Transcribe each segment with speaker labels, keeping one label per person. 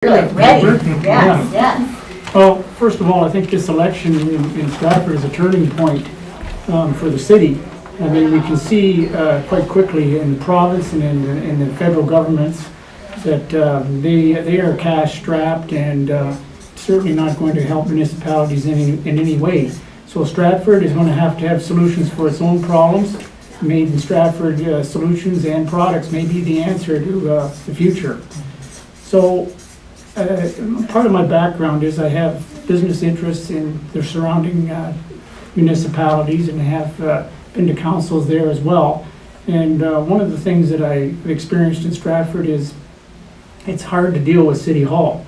Speaker 1: Good, ready, yes,
Speaker 2: Yeah.
Speaker 1: yes.
Speaker 2: Well, first of all, I think this election in Stratford is a turning point for the city. I mean, we can see quite quickly in the province and in the federal governments that they are cash strapped and certainly not going to help municipalities in any way. So Stratford is going to have solutions for its own problems. Made in Stratford solutions and products may be the answer to the future. So part of my background is I have business interests in the surrounding municipalities and have been to councils there as well. And one of the things that I've experienced in Stratford is it's hard to deal with City Hall.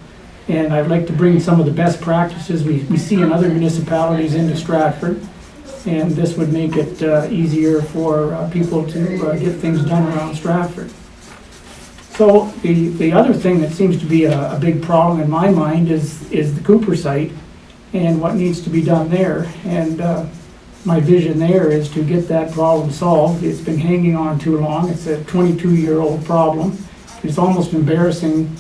Speaker 2: And I'd like to bring some of the best practices we see in other municipalities into Stratford. And this would make it easier for people to get things done around Stratford. So the other thing that seems to be a big problem in my mind is the Cooper site and what needs to be done there. And my vision there is to get that problem solved. It's been hanging on too long. It's a 22-year-old problem. It's almost embarrassing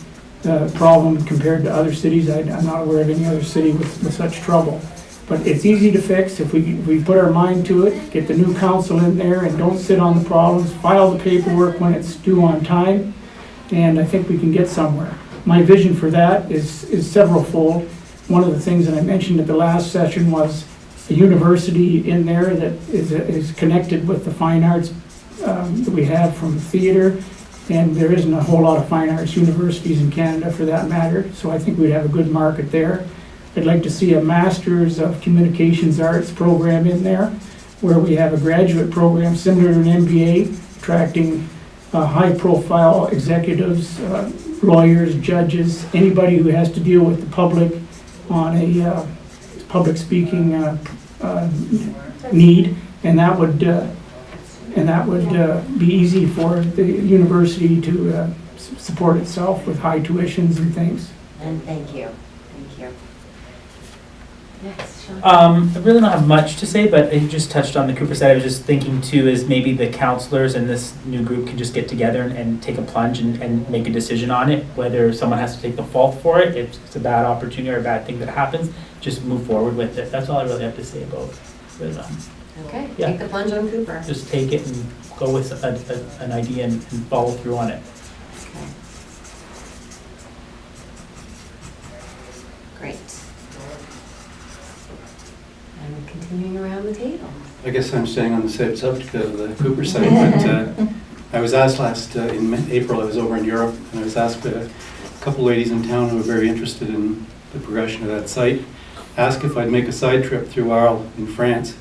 Speaker 2: problem compared to other cities. I'm not aware of any other city with such trouble. But it's easy to fix if we put our mind to it, get the new council in there and don't sit on the problems, file the paperwork when it's due on time. And I think we can get somewhere. My vision for that is several-fold. One of the things that I mentioned at the last session was a university in there that is connected with the fine arts that we have from theater. And there isn't a whole lot of fine arts universities in Canada for that matter. So I think we'd have a good market there. I'd like to see a Master's of Communications Arts program in there where we have a graduate program similar to an MBA, attracting high-profile executives, lawyers, judges, anybody who has to deal with the public on a public speaking need, and that would be easy for the university to support itself with high tuitions and things.
Speaker 1: And thank you. Next, Sean.
Speaker 3: I really don't have much to say, but you just touched on the Cooper side. I was just thinking too is maybe the counselors and this new group can just get together and take a plunge and make a decision on it, whether someone has to take the fault for it, if it's a bad opportunity or a bad thing that happens, just move forward with it. That's all I really have to say about it.
Speaker 1: Okay,
Speaker 3: Yeah.
Speaker 1: take the plunge on Cooper.
Speaker 3: Just take it and go with an idea and follow through on it.
Speaker 1: Okay. Great. And continuing around the table.
Speaker 4: I guess I'm staying on the same subject of the Cooper site, but I was asked in April, I was over in Europe, and I was asked a couple ladies in town who were very interested in the progression of that site, asked if I'd make a side trip through Arles in France,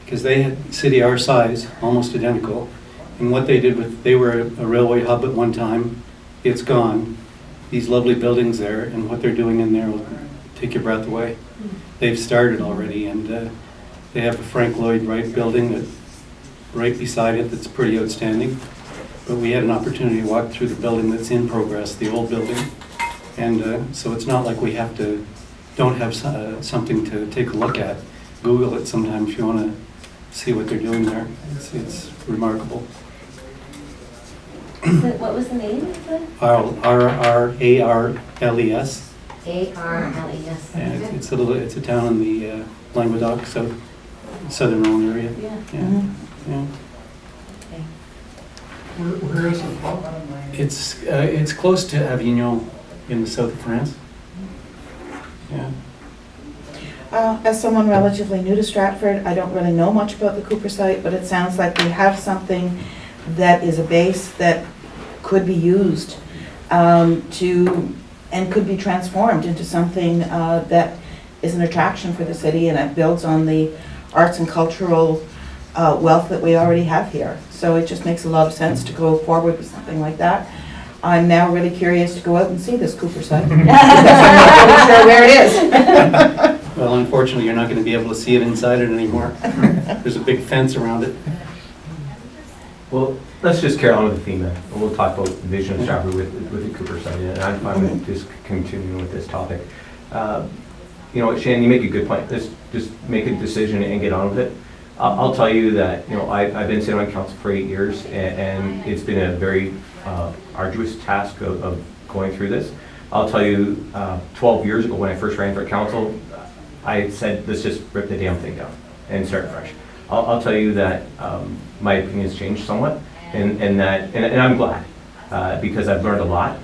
Speaker 4: because they had a city our size, almost identical, and what they did they were a railway hub at one time, it's gone, these lovely buildings there, and what they're doing in there will take your breath away. They've started already, and they have a Frank Lloyd Wright building that right beside it that's pretty outstanding. But we had an opportunity to walk through the building that's in progress, the old building, and so it's not like we don't have something to take a look at. Google it sometime if you want to see what they're doing there. It's remarkable.
Speaker 1: What was the name of the?
Speaker 4: Arles.
Speaker 1: A-R-L-E-S.
Speaker 4: And it's a town in the Languedoc, southern Rhone area.
Speaker 1: Yeah.
Speaker 4: Yeah. Yeah.
Speaker 1: Okay.
Speaker 2: Where is it from?
Speaker 4: It's close to Avignon in the south of France. Yeah.
Speaker 5: As someone relatively new to Stratford, I don't really know much about the Cooper site, but it sounds like we have something that is a base that could be used and could be transformed into something that is an attraction for the city, and it builds on the arts and cultural wealth that we already have here. So it just makes a lot of sense to go forward with something like that. I'm now really curious to go out and see this Cooper site. Because I'm not really sure where it is.
Speaker 4: Well, unfortunately, you're not going to be able to see it inside it anymore. There's a big fence around it.
Speaker 6: Well, let's just carry on with the theme then. And we'll talk about the vision of Stratford with the Cooper site. And I'm fine with just continuing with this topic. You know, Shannon, you make a good point. Let's just make a decision and get on with it. I'll tell you that, you know, I've been sitting on council for 8 years, and it's been a very arduous task of going through this. I'll tell you, 12 years ago when I first ran for council, I said, let's just rip the damn thing down and start fresh. I'll tell you that my opinion's changed somewhat, and I'm glad, because I've learned a lot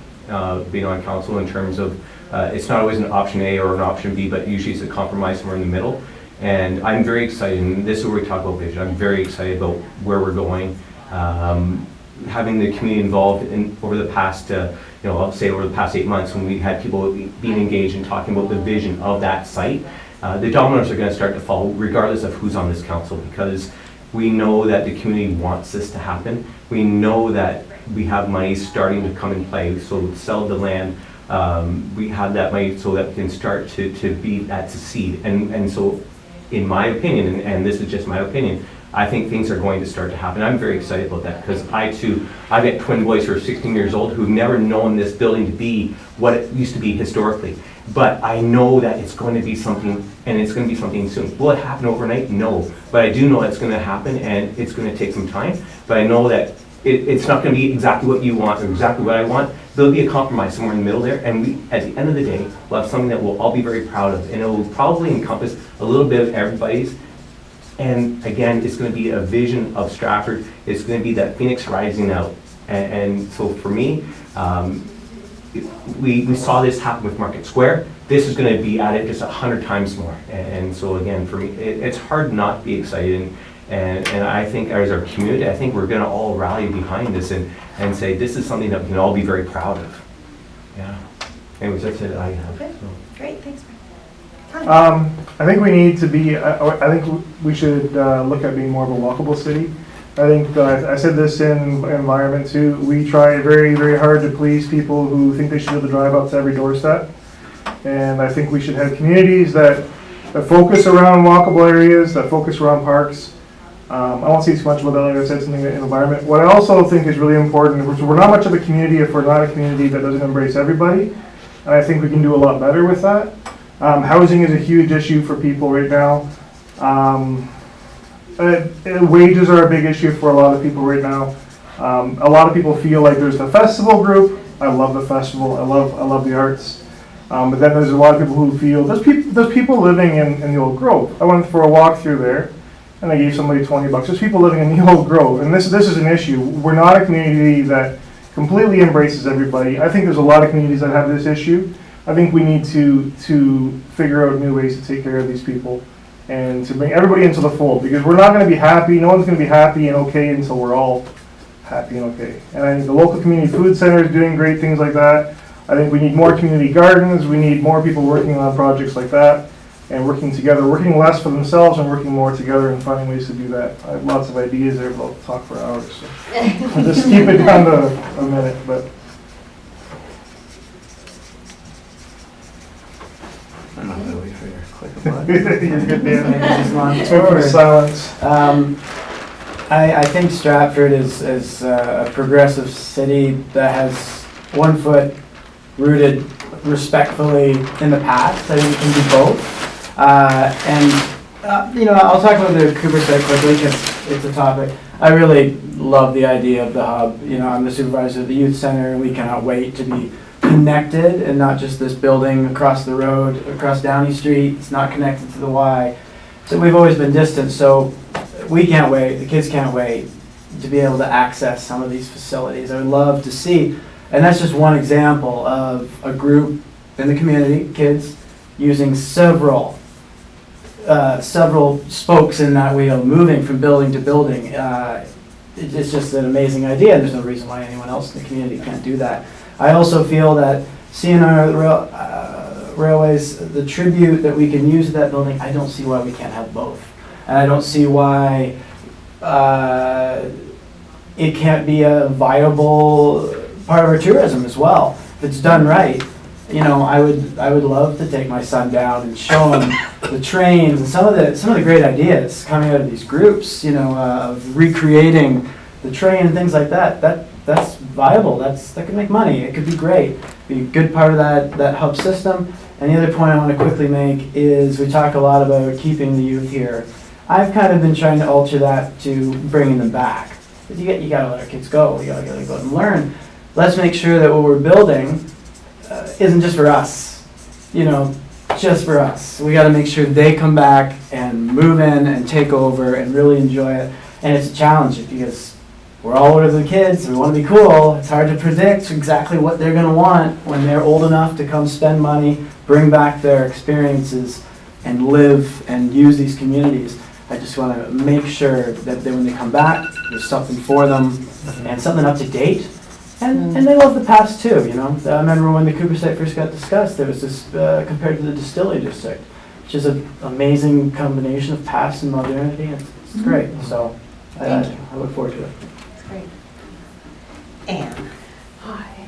Speaker 6: being on council in terms of it's not always an option A or an option B, but usually it's a compromise somewhere in the middle. And I'm very excited, and this is where we talk about vision. I'm very excited about where we're going. Having the community involved in over the past, I'll say over the past 8 months, when we had people being engaged and talking about the vision of that site, the dominoes are going to start to fall regardless of who's on this council, because we know that the community wants this to happen. We know that we have money starting to come in play, so sell the land. We have that money so that we can start to be that seed. And so, in my opinion, and this is just my opinion, I think things are going to start to happen. I'm very excited about that, because I've got twin boys who are 16 years old who've never known this building to be what it used to be historically. But I know that it's going to be something, and it's going to be something soon. Will it happen overnight? No. But I do know it's going to happen, and it's going to take some time. But I know that it's not going to be exactly what you want or exactly what I want. There'll be a compromise somewhere in the middle there, and we, at the end of the day, we'll have something that we'll all be very proud of, and it will probably encompass a little bit of everybody's. And again, it's going to be a vision of Stratford. It's going to be that phoenix rising out. And so for me, we saw this happen with Market Square. This is going to be at it just 100 times more. And so again, for me, it's hard not to be excited. And I think as our community, I think we're going to all rally behind this and say this is something that we can all be very proud of. Yeah. Anyways, that's it I have.
Speaker 1: Okay.
Speaker 6: So.
Speaker 1: Great, thanks.
Speaker 7: I think we need to be, I think we should look at being more of a walkable city. I think that I said this in environment too. We try very, very hard to please people who think they should be able to drive up to every doorstep. And I think we should have communities that focus around walkable areas, that focus around parks. I won't say too much about that, like I said, something in environment. What I also think is really important, we're not much of a community if we're not a community that doesn't embrace everybody. And I think we can do a lot better with that. Housing is a huge issue for people right now. Wages are a big issue for a lot of people right now. A lot of people feel like there's the festival group. I love the festival. I love the arts. But then there's a lot of people who feel there's people living in the Old Grove. I went for a walk through there, and I gave somebody $20. There's people living in the Old Grove, and this is an issue. We're not a community that completely embraces everybody. I think there's a lot of communities that have this issue. I think we need to figure out new ways to take care of these people and to bring everybody into the fold, because we're not going to be happy. No one's going to be happy and okay until we're all happy and okay. And I think the local community food center is doing great things like that. I think we need more community gardens. We need more people working on projects like that and working together, working less for themselves and working more together and finding ways to do that. I have lots of ideas there, but I'll talk for hours. So I'll just keep it down to a minute. But
Speaker 8: I'm not gonna wait for your click of blood.
Speaker 7: you're good, Dan.
Speaker 8: Just long
Speaker 7: Wait for the silence.
Speaker 8: I think Stratford is a progressive city that has 1 foot rooted respectfully in the past. I think it can do both. I'll talk about the Cooper site quickly because it's a topic. I really love the idea of the hub. I'm the supervisor of the youth center, and we cannot wait to be connected and not just this building across the road, across Downey Street. It's not connected to the Y. So we've always been distant, so we can't wait, the kids can't wait to be able to access some of these facilities. I would love to see, and that's just one example of a group in the community, kids, using several spokes in that wheel, moving from building to building. It's just an amazing idea, and there's no reason why anyone else in the community can't do that. I also feel that CNR Railways, the tribute that we can use to that building, I don't see why we can't have both. And I don't see why it can't be a viable part of our tourism as well. If it's done right, I would love to take my son down and show him the trains and some of the great ideas coming out of these groups, of recreating the train and things like that. That's viable. That could make money. It could be great. Be a good part of that hub system. And the other point I want to quickly make is we talk a lot about keeping the youth here. I've kind of been trying to alter that to bringing them back. Because you got to let our kids go. You got to go and learn. Let's make sure that what we're building isn't just for us, you know, just for us. We gotta make sure they come back and move in and take over and really enjoy it. And it's a challenge because we're all older than kids, we wanna be cool. It's hard to predict exactly what they're gonna want when they're old enough to come spend money, bring back their experiences, and live and use these communities. I just wanna make sure that when they come back, there's something for them and something up to date. And they love the past too, you know. I remember when the Cooper site first got discussed, there was this, compared to the distillery district, which is an amazing combination of past and modernity. It's great, so I look forward to it.
Speaker 1: That's great.
Speaker 5: Anne.
Speaker 9: Hi.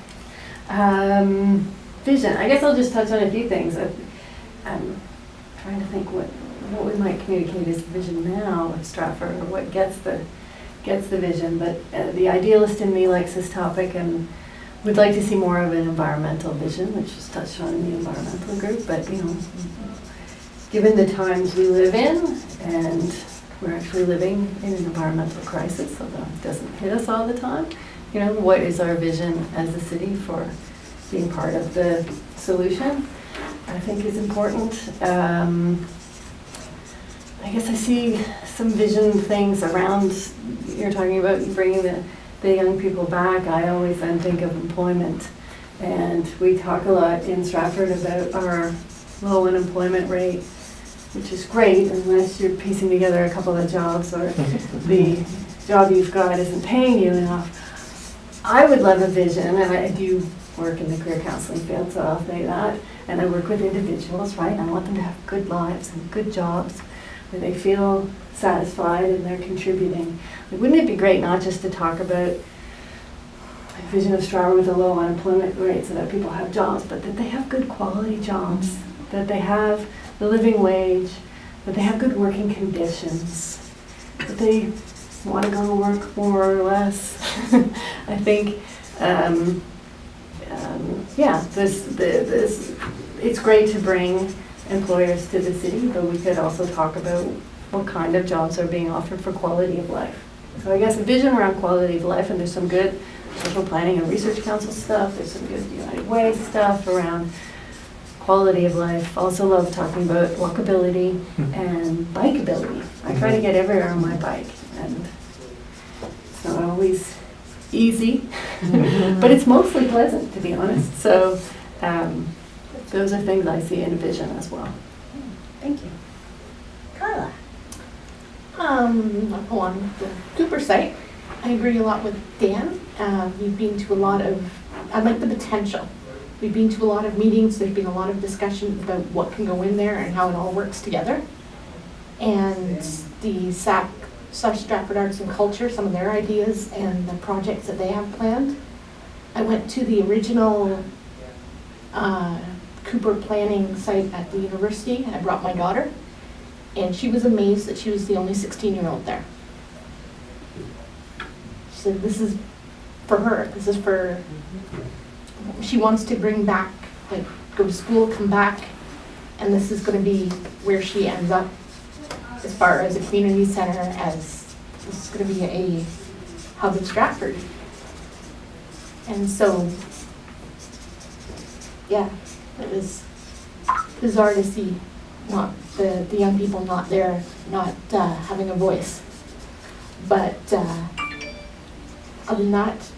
Speaker 9: Vision. I guess I'll just touch on a few things. I'm trying to think what we might communicate as vision now at Stratford, or what gets the vision. But the idealist in me likes this topic and would like to see more of an environmental vision, which was touched on in the environmental group. But you know, given the times we live in, and we're actually living in an environmental crisis, although it doesn't hit us all the time. You know, what is our vision as a city for being part of the solution? I think is important. I guess I see some vision things around, you're talking about bringing the young people back. I always then think of employment. And we talk a lot in Stratford about our low unemployment rate, which is great unless you're piecing together a couple of jobs or the job you've got isn't paying you enough. I would love a vision, and I do work in the career counseling field, so I'll say that. And I work with individuals, right? I want them to have good lives and good jobs where they feel satisfied and they're contributing. Like, wouldn't it be great not just to talk about a vision of Stratford with a low unemployment rate so that people have jobs, but that they have good quality jobs, that they have the living wage, that they have good working conditions, that they want to go to work more or less. I think, yeah, it's great to bring employers to the city, but we could also talk about what kind of jobs are being offered for quality of life. So I guess a vision around quality of life, and there's some good social planning and research council stuff, there's some good United Way stuff around quality of life. Also love talking about walkability and bikeability. I try to get everywhere on my bike, and it's not always easy, but it's mostly pleasant, to be honest. So those are things I see in a vision as well.
Speaker 1: Thank you. Carla.
Speaker 10: I'll go on the Cooper site. I agree a lot with Dan. We've been to a lot of, I like the potential. We've been to a lot of meetings, there's been a lot of discussion about what can go in there and how it all works together. And the Stratford Arts and Culture, some of their ideas and the projects that they have planned. I went to the original Cooper planning site at the university, and I brought my daughter, and she was amazed that she was the only 16-year-old there. She said, this is for her, this is for, she wants to bring back, like, go to school, come back, and this is going to be where she ends up as far as a community center, as this is going to be a hub of Stratford. And so, yeah, it was bizarre to see not the young people not there, not having a voice. But other than that,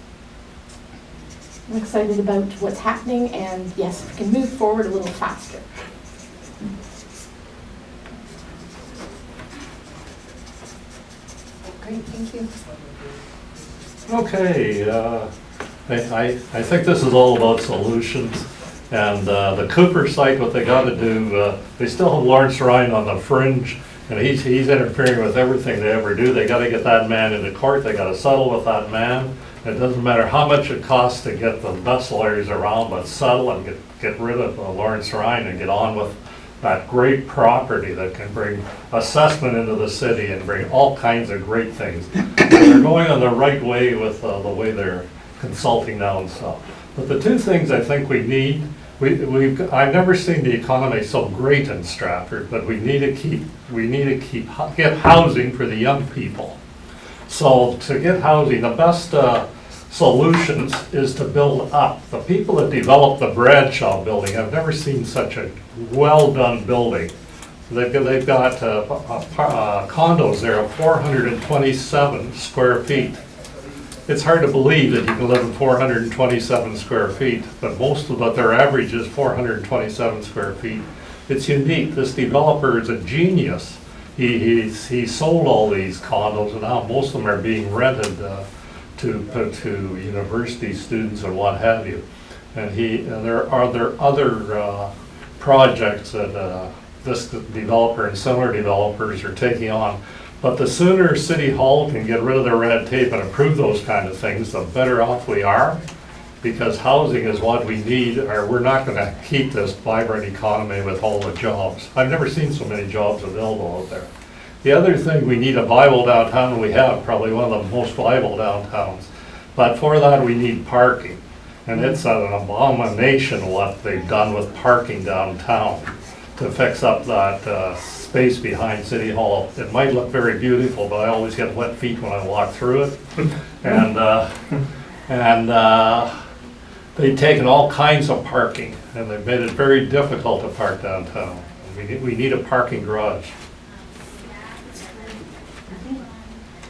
Speaker 10: I'm excited about what's happening, and yes, we can move forward a little faster.
Speaker 1: Great, thank you.
Speaker 11: Okay, I think this is all about solutions. And the Cooper site, what they got to do, they still have Lawrence Ryan on the fringe, and he's interfering with everything they ever do. They got to get that man into court. They got to settle with that man. It doesn't matter how much it costs to get the best lawyers around, but settle and get rid of Lawrence Ryan and get on with that great property that can bring assessment into the city and bring all kinds of great things. They're going on the right way with the way they're consulting now and stuff. But the two things I think we need, I've never seen the economy so great in Stratford, but we need to get housing for the young people. So to get housing, the best solutions is to build up. The people that developed the Bradshaw building, I've never seen such a well-done building. They've got condos there of 427 square feet. It's hard to believe that you can live in 427 square feet, but their average is 427 square feet. It's unique. This developer is a genius. He sold all these condos, and now most of them are being rented to university students and what have you. And there are other projects that this developer and similar developers are taking on. But the sooner City Hall can get rid of the red tape and approve those kind of things, the better off we are, because housing is what we need, or we're not going to keep this vibrant economy with all the jobs. I've never seen so many jobs available out there. The other thing, we need a viable downtown, and we have probably one of the most viable downtowns. But for that, we need parking. And it's an abomination what they've done with parking downtown to fix up that space behind City Hall. It might look very beautiful, but I always get wet feet when I walk through it. And they've taken all kinds of parking, and they've made it very difficult to park downtown. We need a parking garage.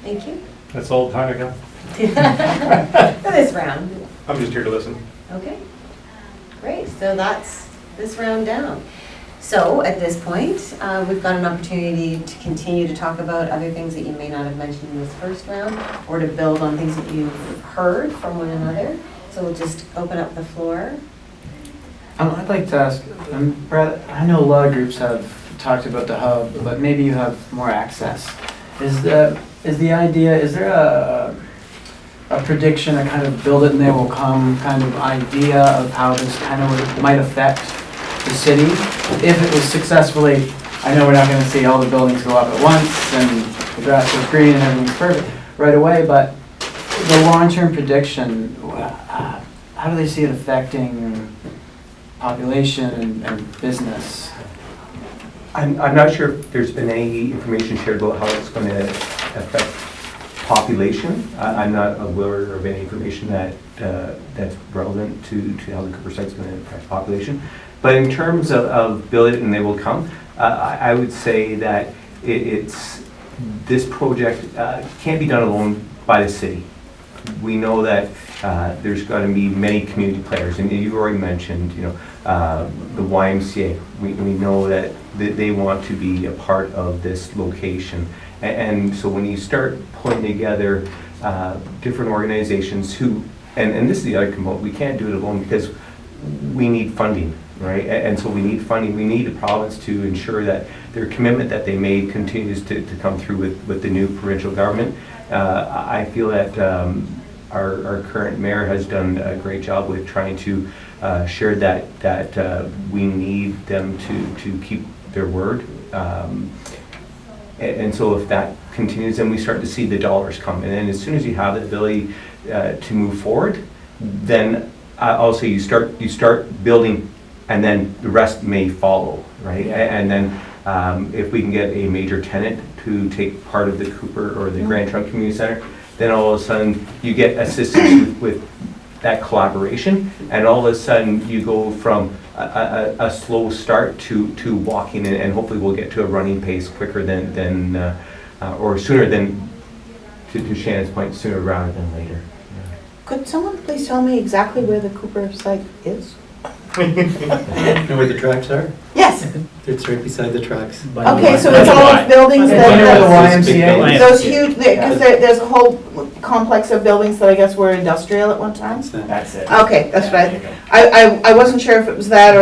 Speaker 1: Thank you.
Speaker 11: That's all the time I got.
Speaker 1: For this round.
Speaker 6: I'm just here to listen.
Speaker 1: Okay. Great. So that's this round down. So at this point, we've got an opportunity to continue to talk about other things that you may not have mentioned in this first round, or to build on things that you've heard from one another. So we'll just open up the floor.
Speaker 8: I'd like to ask, Brad, I know a lot of groups have talked about the hub, but maybe you have more access. Is there a prediction, a kind of build it and they will come kind of idea of how this kind of might affect the city? If it was successfully, I know we're not going to see all the buildings go up at once and the grass is green and everything's perfect right away, but the long-term prediction, how do they see it affecting population and business?
Speaker 6: I'm not sure if there's been any information shared about how it's going to affect population. I'm not aware of any information that's relevant to how the Cooper site's going to affect population. But in terms of build it and they will come, I would say that this project can't be done alone by the city. We know that there's got to be many community players, and you've already mentioned, the YMCA. We know that they want to be a part of this location, and so when you start pulling together different organizations and this is the other component, we can't do it alone because we need funding, right? And so we need funding. We need the province to ensure that their commitment that they made continues to come through with the new provincial government. I feel that our current mayor has done a great job with trying to share that we need them to keep their word. And so if that continues, then we start to see the dollars come. And then as soon as you have the ability to move forward, then I'll say you start building, and then the rest may follow, right? And then if we can get a major tenant to take part of the Cooper or the Grand Trunk Community Center, then all of a sudden you get assistance with that collaboration, and all of a sudden you go from a slow start to walking, and hopefully we'll get to a running pace quicker than or sooner than, to Shannon's point, sooner rather than later.
Speaker 5: Could someone please tell me exactly where the Cooper site is?
Speaker 4: You know where the tracks are?
Speaker 5: Yes.
Speaker 4: It's right beside the tracks.
Speaker 5: Okay, so it's all those buildings
Speaker 8: Where the
Speaker 5: that,
Speaker 8: YMCA is?
Speaker 5: those huge, because there's a whole complex of buildings that I guess were industrial at one time?
Speaker 8: That's it.
Speaker 5: Okay, that's what I wasn't sure if it was that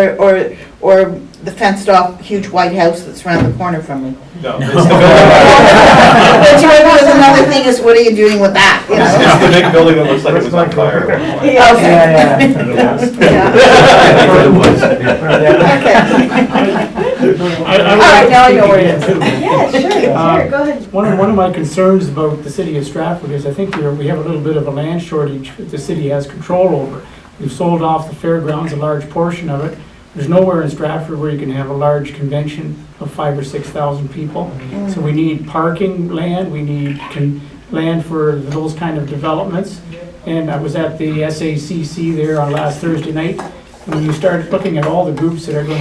Speaker 5: or the fenced off huge white house that's around the corner from me.
Speaker 6: No.
Speaker 5: But there's another thing is, what are you doing with that? You know?
Speaker 6: It's the big building that looks like it was on fire.
Speaker 5: Okay.
Speaker 8: Yeah.
Speaker 5: Okay. All right, now I know where it is.
Speaker 1: Yeah, sure, go ahead.
Speaker 2: One of my concerns about the city of Stratford is I think we have a little bit of a land shortage that the city has control over. We've sold off the fairgrounds, a large portion of it. There's nowhere in Stratford where you can have a large convention of 5,000 or 6,000 people. So we need parking land, we need land for those kind of developments. And I was at the SACC there on last Thursday night. And when you start looking at all the groups that are going